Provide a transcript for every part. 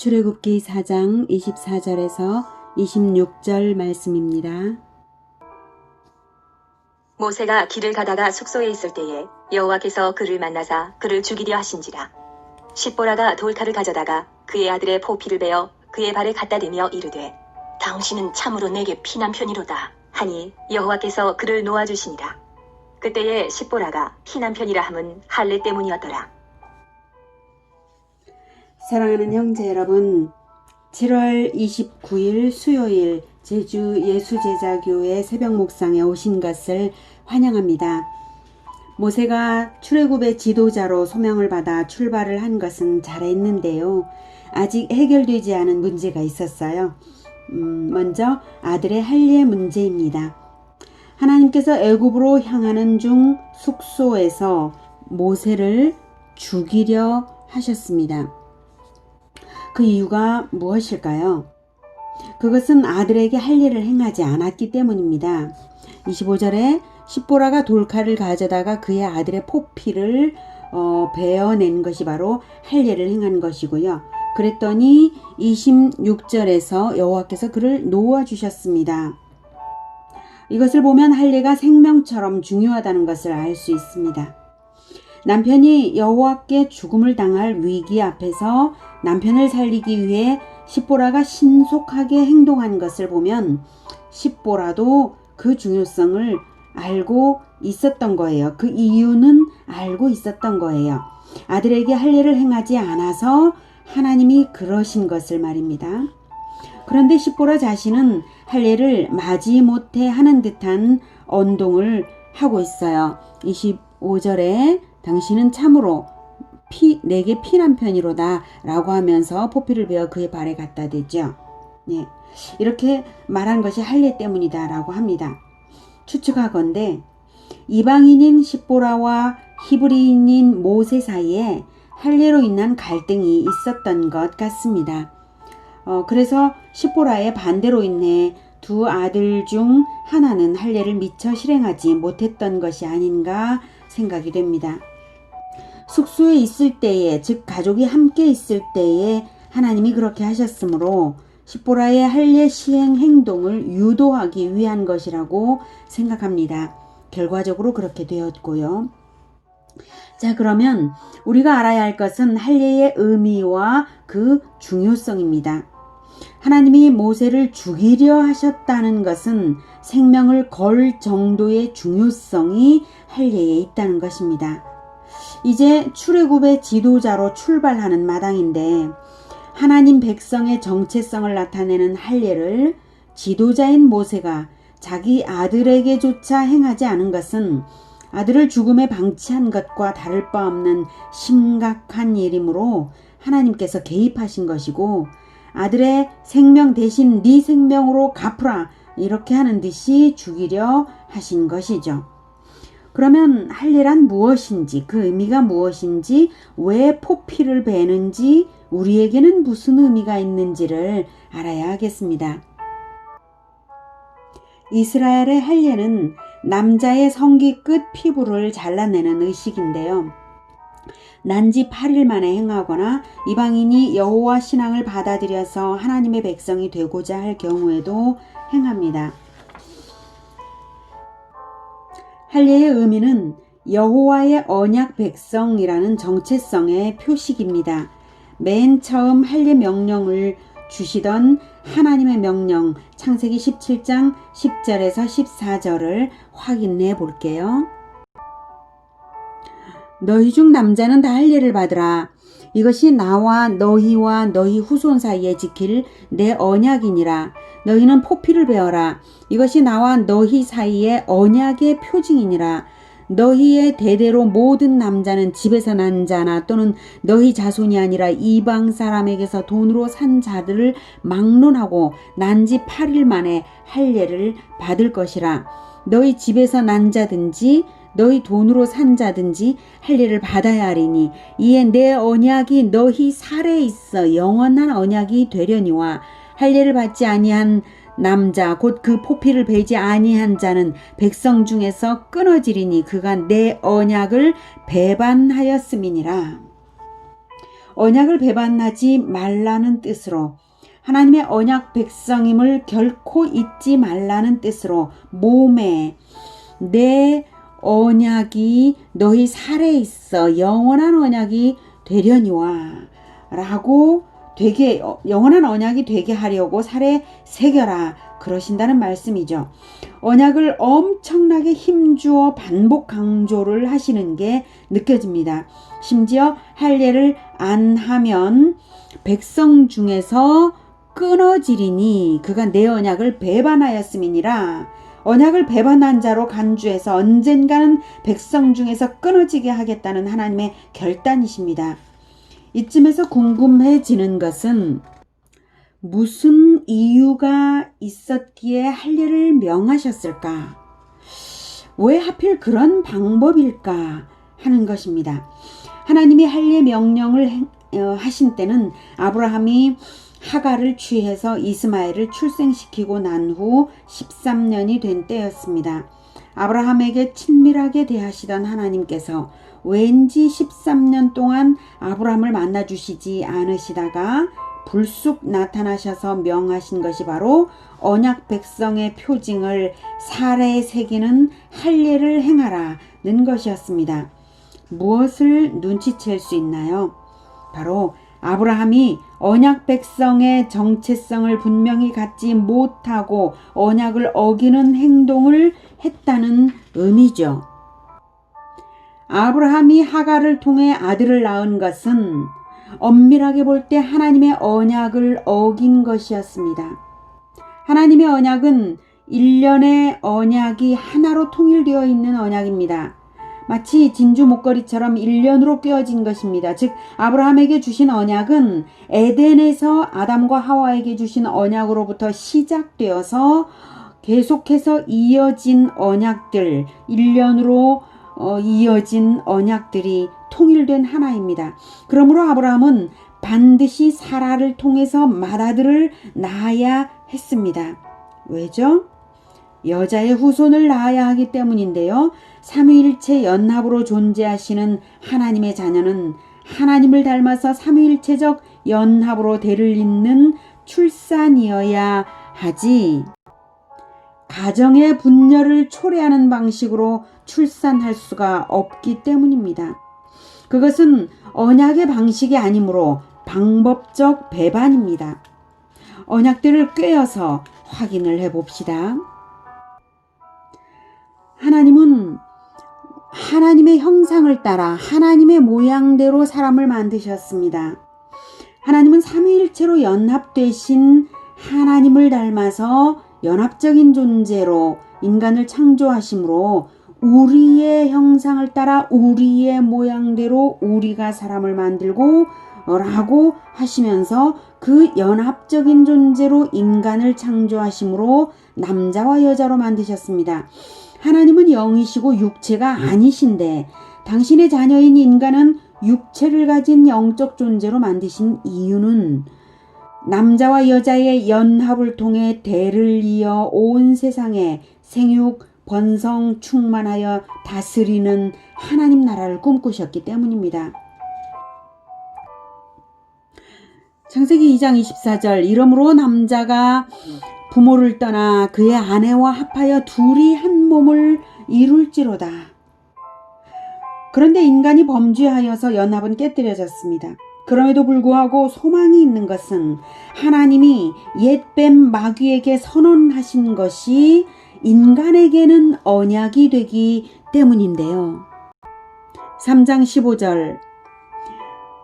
출애굽기 4장 24절에서 26절 말씀입니다. 모세가 길을 가다가 숙소에 있을 때에 여호와께서 그를 만나사 그를 죽이려 하신지라. 십보라가 돌칼을 가져다가 그의 아들의 포피를 베어 그의 발에 갖다 대며 이르되 당신은 참으로 내게 피난편이로다 하니 여호와께서 그를 놓아주시니라. 그때에 십보라가 피난편이라 함은 할례 때문이었더라. 사랑하는 형제 여러분, 7월 29일 수요일 제주 예수제자교회 새벽 목상에 오신 것을 환영합니다. 모세가 출애굽의 지도자로 소명을 받아 출발을 한 것은 잘했는데요. 아직 해결되지 않은 문제가 있었어요. 먼저 아들의 할례 문제입니다. 하나님께서 애굽으로 향하는 중 숙소에서 모세를 죽이려 하셨습니다. 그 이유가 무엇일까요? 그것은 아들에게 할례를 행하지 않았기 때문입니다. 25절에 십보라가 돌칼을 가져다가 그의 아들의 포피를 베어낸 것이 바로 할례를 행한 것이고요. 그랬더니 26절에서 여호와께서 그를 놓아주셨습니다. 이것을 보면 할례가 생명처럼 중요하다는 것을 알 수 있습니다. 남편이 여호와께 죽음을 당할 위기 앞에서 남편을 살리기 위해 십보라가 신속하게 행동한 것을 보면 십보라도 그 중요성을 알고 있었던 거예요. 그 이유는 알고 있었던 거예요. 아들에게 할례를 행하지 않아서 하나님이 그러신 것을 말입니다. 그런데 십보라 자신은 할례를 마지못해 하는 듯한 언동을 하고 있어요. 25절에 당신은 참으로 내게 피난편이로다 라고 하면서 포피를 베어 그의 발에 갖다 대죠. 네, 이렇게 말한 것이 할례 때문이다 라고 합니다. 추측하건대 이방인인 십보라와 히브리인인 모세 사이에 할례로 인한 갈등이 있었던 것 같습니다. 그래서 십보라의 반대로 인해 두 아들 중 하나는 할례를 미처 실행하지 못했던 것이 아닌가 생각이 됩니다. 숙소에 있을 때에, 즉 가족이 함께 있을 때에 하나님이 그렇게 하셨으므로 십보라의 할례 시행 행동을 유도하기 위한 것이라고 생각합니다. 결과적으로 그렇게 되었고요. 자, 그러면 우리가 알아야 할 것은 할례의 의미와 그 중요성입니다. 하나님이 모세를 죽이려 하셨다는 것은 생명을 걸 정도의 중요성이 할례에 있다는 것입니다. 이제 출애굽의 지도자로 출발하는 마당인데 하나님 백성의 정체성을 나타내는 할례를 지도자인 모세가 자기 아들에게조차 행하지 않은 것은 아들을 죽음에 방치한 것과 다를 바 없는 심각한 일이므로 하나님께서 개입하신 것이고 아들의 생명 대신 네 생명으로 갚으라 이렇게 하는 듯이 죽이려 하신 것이죠. 그러면 할례란 무엇인지, 그 의미가 무엇인지, 왜 포피를 베는지, 우리에게는 무슨 의미가 있는지를 알아야 하겠습니다. 이스라엘의 할례는 남자의 성기 끝 피부를 잘라내는 의식인데요. 난지 8일 만에 행하거나 이방인이 여호와 신앙을 받아들여서 하나님의 백성이 되고자 할 경우에도 행합니다. 할례의 의미는 여호와의 언약 백성이라는 정체성의 표식입니다. 맨 처음 할례 명령을 주시던 하나님의 명령 창세기 17장 10절에서 14절을 확인해 볼게요. 너희 중 남자는 다 할례를 받으라. 이것이 나와 너희와 너희 후손 사이에 지킬 내 언약이니라. 너희는 포피를 베어라. 이것이 나와 너희 사이에 언약의 표징이니라. 너희의 대대로 모든 남자는 집에서 난 자나 또는 너희 자손이 아니라 이방 사람에게서 돈으로 산 자들을 막론하고 난지 8일 만에 할례를 받을 것이라. 너희 집에서 난 자든지 너희 돈으로 산 자든지 할례를 받아야 하리니 이에 내 언약이 너희 살에 있어 영원한 언약이 되려니와 할례를 받지 아니한 남자 곧 그 포피를 베지 아니한 자는 백성 중에서 끊어지리니 그가 내 언약을 배반하였음이니라. 언약을 배반하지 말라는 뜻으로 하나님의 언약 백성임을 결코 잊지 말라는 뜻으로 몸에 내 언약이 너희 살에 있어 영원한 언약이 되려니와 라고 되게 영원한 언약이 되게 하려고 살에 새겨라 그러신다는 말씀이죠. 언약을 엄청나게 힘주어 반복 강조를 하시는 게 느껴집니다. 심지어 할례를 안 하면 백성 중에서 끊어지리니 그가 내 언약을 배반하였음이니라. 언약을 배반한 자로 간주해서 언젠가는 백성 중에서 끊어지게 하겠다는 하나님의 결단이십니다. 이쯤에서 궁금해지는 것은 무슨 이유가 있었기에 할례를 명하셨을까? 왜 하필 그런 방법일까 하는 것입니다. 하나님이 할례 명령을 하신 때는 아브라함이 하갈을 취해서 이스마엘을 출생시키고 난 후 13년이 된 때였습니다. 아브라함에게 친밀하게 대하시던 하나님께서 왠지 13년 동안 아브라함을 만나주시지 않으시다가 불쑥 나타나셔서 명하신 것이 바로 언약 백성의 표징을 살에 새기는 할례를 행하라는 것이었습니다. 무엇을 눈치챌 수 있나요? 바로 아브라함이 언약 백성의 정체성을 분명히 갖지 못하고 언약을 어기는 행동을 했다는 의미죠. 아브라함이 하갈을 통해 아들을 낳은 것은 엄밀하게 볼 때 하나님의 언약을 어긴 것이었습니다. 하나님의 언약은 일련의 언약이 하나로 통일되어 있는 언약입니다. 마치 진주 목걸이처럼 일련으로 꿰어진 것입니다. 즉 아브라함에게 주신 언약은 에덴에서 아담과 하와에게 주신 언약으로부터 시작되어서 계속해서 이어진 언약들, 일련으로 이어진 언약들이 통일된 하나입니다. 그러므로 아브라함은 반드시 사라를 통해서 맏아들을 낳아야 했습니다. 왜죠? 여자의 후손을 낳아야 하기 때문인데요. 삼위일체 연합으로 존재하시는 하나님의 자녀는 하나님을 닮아서 삼위일체적 연합으로 대를 잇는 출산이어야 하지 가정의 분열을 초래하는 방식으로 출산할 수가 없기 때문입니다. 그것은 언약의 방식이 아니므로 방법적 배반입니다. 언약들을 꿰어서 확인을 해봅시다. 하나님은 하나님의 형상을 따라 하나님의 모양대로 사람을 만드셨습니다. 하나님은 삼위일체로 연합되신 하나님을 닮아서 연합적인 존재로 인간을 창조하심으로 우리의 형상을 따라 우리의 모양대로 우리가 사람을 만들고 라고 하시면서 그 연합적인 존재로 인간을 창조하심으로 남자와 여자로 만드셨습니다. 하나님은 영이시고 육체가 아니신데 당신의 자녀인 인간은 육체를 가진 영적 존재로 만드신 이유는 남자와 여자의 연합을 통해 대를 이어 온 세상에 생육, 번성, 충만하여 다스리는 하나님 나라를 꿈꾸셨기 때문입니다. 창세기 2장 24절 이러므로 남자가 부모를 떠나 그의 아내와 합하여 둘이 한 몸을 이룰지로다. 그런데 인간이 범죄하여서 연합은 깨뜨려졌습니다. 그럼에도 불구하고 소망이 있는 것은 하나님이 옛뱀 마귀에게 선언하신 것이 인간에게는 언약이 되기 때문인데요. 3장 15절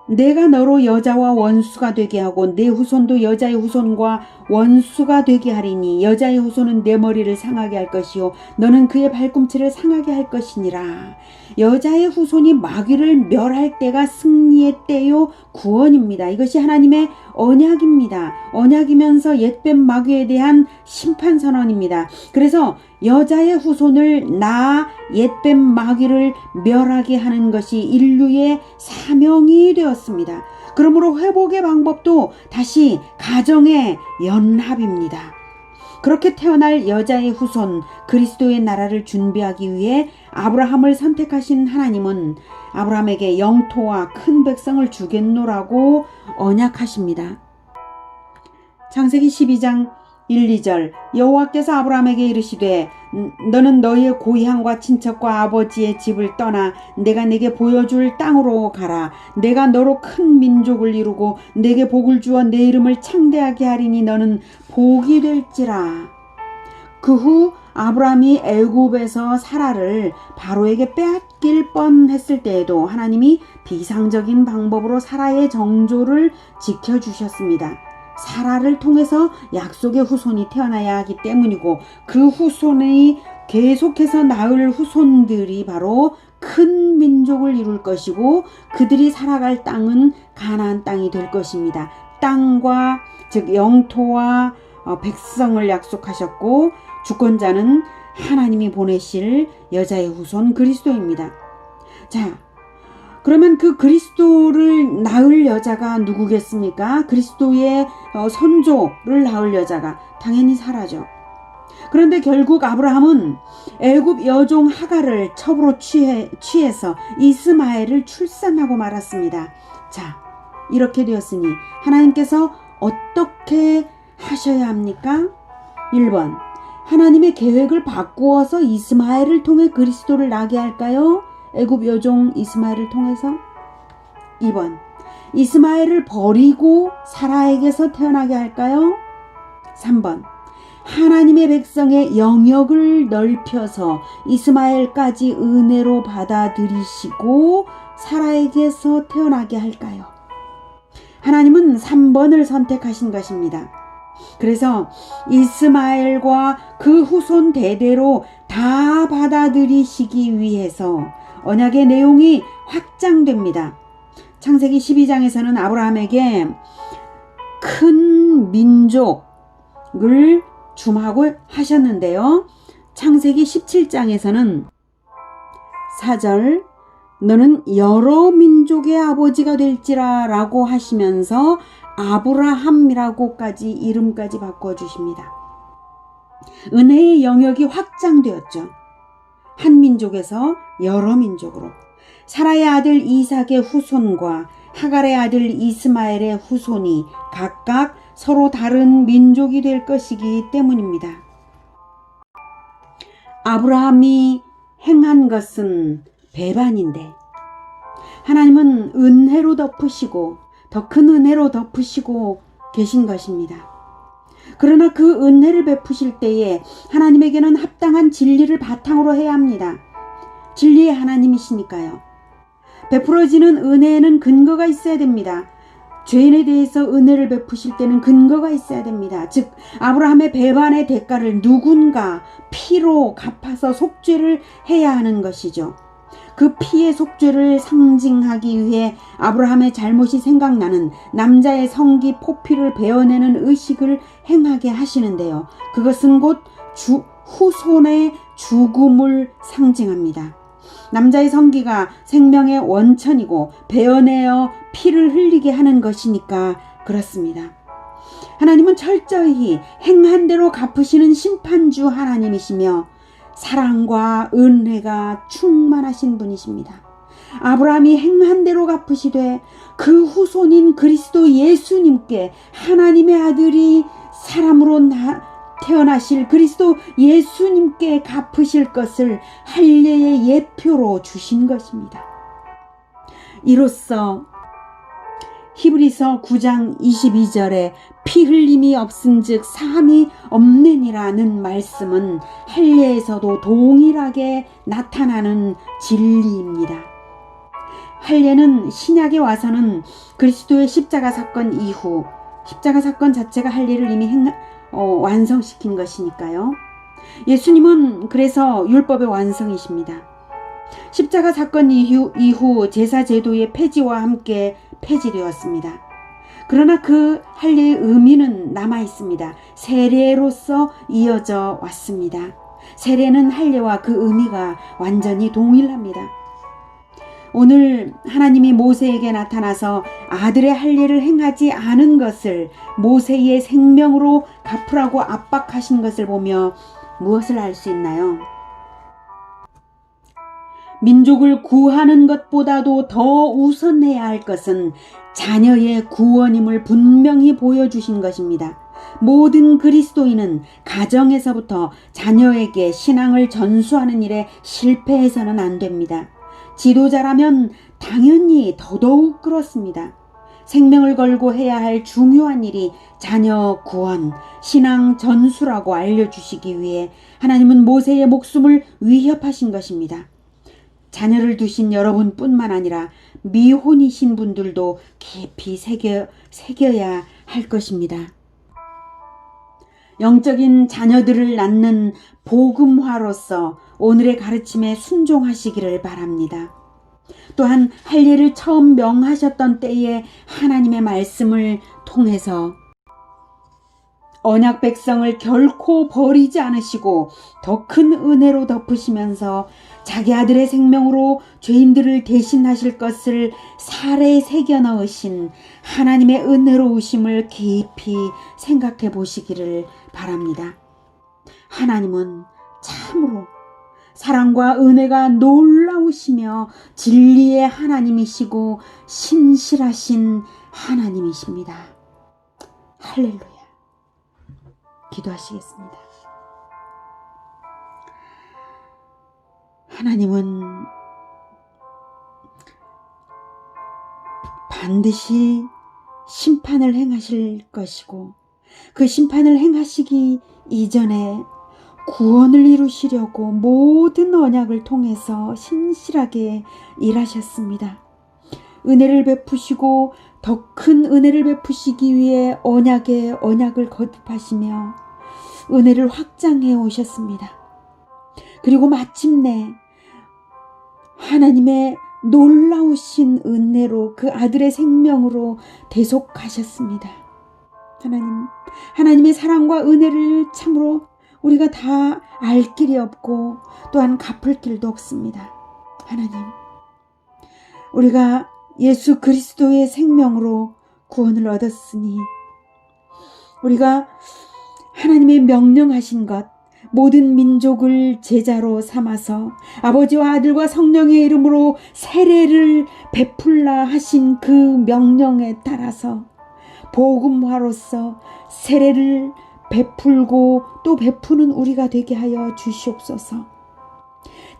내가 너로 여자와 원수가 되게 하고 내 후손도 여자의 후손과 원수가 되게 하리니 여자의 후손은 내 머리를 상하게 할 것이요 너는 그의 발꿈치를 상하게 할 것이니라. 여자의 후손이 마귀를 멸할 때가 승리의 때요 구원입니다. 이것이 하나님의 언약입니다. 언약이면서 옛뱀 마귀에 대한 심판 선언입니다. 그래서 여자의 후손을 낳아 옛뱀 마귀를 멸하게 하는 것이 인류의 사명이 되었습니다. 그러므로 회복의 방법도 다시 가정의 연합입니다. 그렇게 태어날 여자의 후손 그리스도의 나라를 준비하기 위해 아브라함을 선택하신 하나님은 아브라함에게 영토와 큰 백성을 주겠노라고 언약하십니다. 창세기 12장 1, 2절 여호와께서 아브라함에게 이르시되 너는 너희의 고향과 친척과 아버지의 집을 떠나 내가 내게 보여줄 땅으로 가라. 내가 너로 큰 민족을 이루고 내게 복을 주어 내 이름을 창대하게 하리니 너는 복이 될지라. 그 후 아브라함이 애굽에서 사라를 바로에게 빼앗길 뻔했을 때에도 하나님이 비상적인 방법으로 사라의 정조를 지켜주셨습니다. 사라를 통해서 약속의 후손이 태어나야 하기 때문이고 그 후손이 계속해서 낳을 후손들이 바로 큰 민족을 이룰 것이고 그들이 살아갈 땅은 가나안 땅이 될 것입니다. 땅과 즉 영토와 백성을 약속하셨고 주권자는 하나님이 보내실 여자의 후손 그리스도입니다. 자, 그러면 그 그리스도를 낳을 여자가 누구겠습니까? 그리스도의 선조를 낳을 여자가 당연히 사라죠. 그런데 결국 아브라함은 애굽 여종 하갈을 첩으로 취해서 이스마엘을 출산하고 말았습니다. 자, 이렇게 되었으니 하나님께서 어떻게 하셔야 합니까? 1번, 하나님의 계획을 바꾸어서 이스마엘을 통해 그리스도를 낳게 할까요? 애굽 여종 이스마엘을 통해서? 2번, 이스마엘을 버리고 사라에게서 태어나게 할까요? 3번, 하나님의 백성의 영역을 넓혀서 이스마엘까지 은혜로 받아들이시고 사라에게서 태어나게 할까요? 하나님은 3번을 선택하신 것입니다. 그래서 이스마엘과 그 후손 대대로 다 받아들이시기 위해서 언약의 내용이 확장됩니다. 창세기 12장에서는 아브라함에게 큰 민족을 주마고 하셨는데요. 창세기 17장에서는 4절 너는 여러 민족의 아버지가 될지라 라고 하시면서 아브라함이라고까지 이름까지 바꿔주십니다. 은혜의 영역이 확장되었죠. 한 민족에서 여러 민족으로 사라의 아들 이삭의 후손과 하갈의 아들 이스마엘의 후손이 각각 서로 다른 민족이 될 것이기 때문입니다. 아브라함이 행한 것은 배반인데 하나님은 은혜로 덮으시고 더 큰 은혜로 덮으시고 계신 것입니다. 그러나 그 은혜를 베푸실 때에 하나님에게는 합당한 진리를 바탕으로 해야 합니다. 진리의 하나님이시니까요. 베풀어지는 은혜에는 근거가 있어야 됩니다. 죄인에 대해서 은혜를 베푸실 때는 근거가 있어야 됩니다. 즉 아브라함의 배반의 대가를 누군가 피로 갚아서 속죄를 해야 하는 것이죠. 그 피의 속죄를 상징하기 위해 아브라함의 잘못이 생각나는 남자의 성기 포피를 베어내는 의식을 행하게 하시는데요. 그것은 곧 후손의 죽음을 상징합니다. 남자의 성기가 생명의 원천이고 베어내어 피를 흘리게 하는 것이니까 그렇습니다. 하나님은 철저히 행한 대로 갚으시는 심판주 하나님이시며 사랑과 은혜가 충만하신 분이십니다. 아브라함이 행한 대로 갚으시되 그 후손인 그리스도 예수님께 하나님의 아들이 사람으로 태어나실 그리스도 예수님께 갚으실 것을 할례의 예표로 주신 것입니다. 이로써 히브리서 9장 22절에 피 흘림이 없은즉 사함이 없느니라는 말씀은 할례에서도 동일하게 나타나는 진리입니다. 할례는 신약에 와서는 그리스도의 십자가 사건 이후 십자가 사건 자체가 할례를 이미 완성시킨 것이니까요. 예수님은 그래서 율법의 완성이십니다. 십자가 사건 이후 제사 제도의 폐지와 함께 폐지되었습니다. 그러나 그 할례의 의미는 남아 있습니다. 세례로서 이어져 왔습니다. 세례는 할례와 그 의미가 완전히 동일합니다. 오늘 하나님이 모세에게 나타나서 아들의 할 일을 행하지 않은 것을 모세의 생명으로 갚으라고 압박하신 것을 보며 무엇을 알 수 있나요? 민족을 구하는 것보다도 더 우선해야 할 것은 자녀의 구원임을 분명히 보여주신 것입니다. 모든 그리스도인은 가정에서부터 자녀에게 신앙을 전수하는 일에 실패해서는 안 됩니다. 지도자라면 당연히 더더욱 그렇습니다. 생명을 걸고 해야 할 중요한 일이 자녀 구원, 신앙 전수라고 알려주시기 위해 하나님은 모세의 목숨을 위협하신 것입니다. 자녀를 두신 여러분뿐만 아니라 미혼이신 분들도 깊이 새겨야 할 것입니다. 영적인 자녀들을 낳는 복음화로서 오늘의 가르침에 순종하시기를 바랍니다. 또한 할 일을 처음 명하셨던 때에 하나님의 말씀을 통해서 언약 백성을 결코 버리지 않으시고 더 큰 은혜로 덮으시면서 자기 아들의 생명으로 죄인들을 대신하실 것을 살에 새겨 넣으신 하나님의 은혜로우심을 깊이 생각해 보시기를 바랍니다. 하나님은 참으로 사랑과 은혜가 놀라우시며 진리의 하나님이시고 신실하신 하나님이십니다. 할렐루야. 기도하시겠습니다. 하나님은 반드시 심판을 행하실 것이고 그 심판을 행하시기 이전에 구원을 이루시려고 모든 언약을 통해서 신실하게 일하셨습니다. 은혜를 베푸시고 더 큰 은혜를 베푸시기 위해 언약에 언약을 거듭하시며 은혜를 확장해 오셨습니다. 그리고 마침내 하나님의 놀라우신 은혜로 그 아들의 생명으로 대속하셨습니다. 하나님의 사랑과 은혜를 참으로 우리가 다 알 길이 없고 또한 갚을 길도 없습니다. 하나님, 우리가 예수 그리스도의 생명으로 구원을 얻었으니 우리가 하나님의 명령하신 것 모든 민족을 제자로 삼아서 아버지와 아들과 성령의 이름으로 세례를 베풀라 하신 그 명령에 따라서 복음화로서 세례를 베풀고 또 베푸는 우리가 되게 하여 주시옵소서.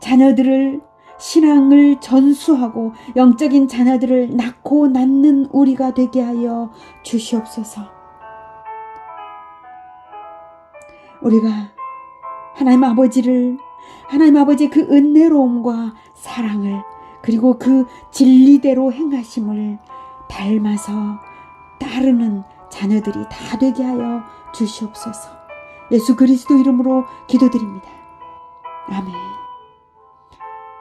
자녀들을 신앙을 전수하고 영적인 자녀들을 낳고 낳는 우리가 되게 하여 주시옵소서. 우리가 하나님 아버지의 그 은혜로움과 사랑을 그리고 그 진리대로 행하심을 닮아서 따르는 자녀들이 다 되게 하여 주시옵소서. 예수 그리스도 이름으로 기도드립니다. 아멘.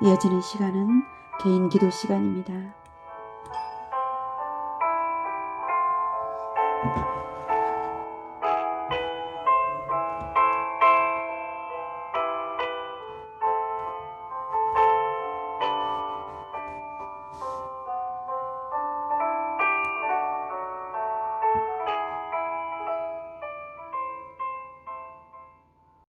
이어지는 시간은 개인 기도 시간입니다.